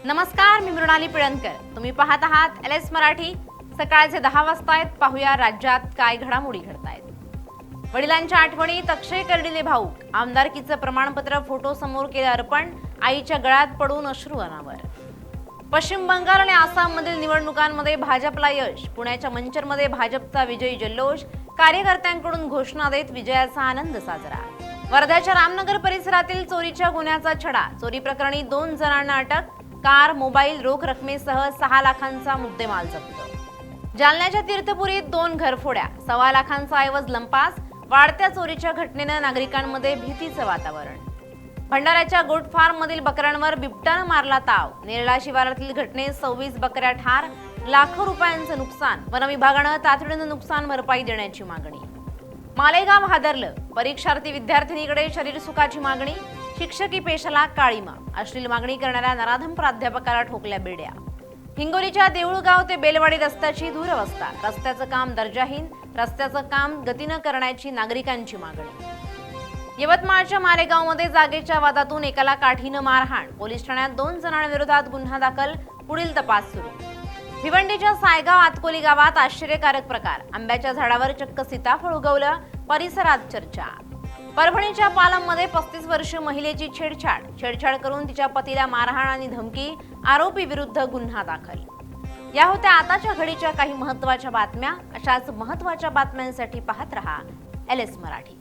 नमस्कार, मी मृणाली पिळणकर. तुम्ही पाहत आहात LS मराठी. सकाळचे 10 वाजता आहेत. पाहूया राज्यात काय घडामोडी घडतायत. वडिलांच्या आठवणीत अक्षय कर्डिले भाऊक. आमदारकीचं प्रमाणपत्र फोटो समोर केलं अर्पण. आईच्या गळ्यात पडून अश्रू अनावर. पश्चिम बंगाल आणि आसाममधील निवडणुकांमध्ये भाजपला यश. पुण्याच्या मंचरमध्ये भाजपचा विजयी जल्लोष. कार्यकर्त्यांकडून घोषणा देत विजयाचा आनंद साजरा. वर्ध्याच्या रामनगर परिसरातील चोरीच्या गुन्ह्याचा छडा. चोरी प्रकरणी 2 जणांना अटक. कार, मोबाईल, रोख रकमेसह 6 लाखांचा मुद्देमाल जप्त. जालन्याच्या तीर्थपुरीत 2 घरफोड्या. 1.25 लाखांचा ऐवज लंपास. वाढत्या चोरीच्या घटनेनं नागरिकांमध्ये भीतीचं वातावरण. भंडाऱ्याच्या गोट फार्म मधील बकऱ्यांवर बिबट्यानं मारला ताव. नेरळा शिवारातील घटनेत 26 बकऱ्या ठार. लाखो रुपयांचं नुकसान. वन विभागानं तातडीनं नुकसान भरपाई देण्याची मागणी. मालेगाव हादरलं. परीक्षार्थी विद्यार्थिनीकडे शरीर सुखाची मागणी. शिक्षकी पेशाला काळीमा. अश्लील मागणी करणाऱ्या नराधम प्राध्यापकाला ठोकल्या बेड्या. हिंगोलीच्या देऊळगाव ते बेलवाडी रस्त्याची दुरवस्था. रस्त्याचं काम दर्जाहीन. रस्त्याचं काम गतीनं करण्याची नागरिकांची मागणी. यवतमाळच्या मारेगावमध्ये जागेच्या वादातून एकाला काठीनं मारहाण. पोलीस ठाण्यात 2 जणांविरोधात गुन्हा दाखल. पुढील तपास सुरू. भिवंडीच्या सायगाव आतकोली गावात आश्चर्यकारक प्रकार. आंब्याच्या झाडावर चक्क सीताफळ उगवलं. परिसरात चर्चा. परभणीच्या पालममध्ये 35 वर्षीय महिलेची छेडछाड करून तिच्या पतीला मारहाण आणि धमकी. आरोपी विरुद्ध गुन्हा दाखल. या होत्या आताच्या घडीच्या काही महत्त्वाच्या बातम्या. अशाच महत्त्वाच्या बातम्यांसाठी पाहत रहा LS मराठी.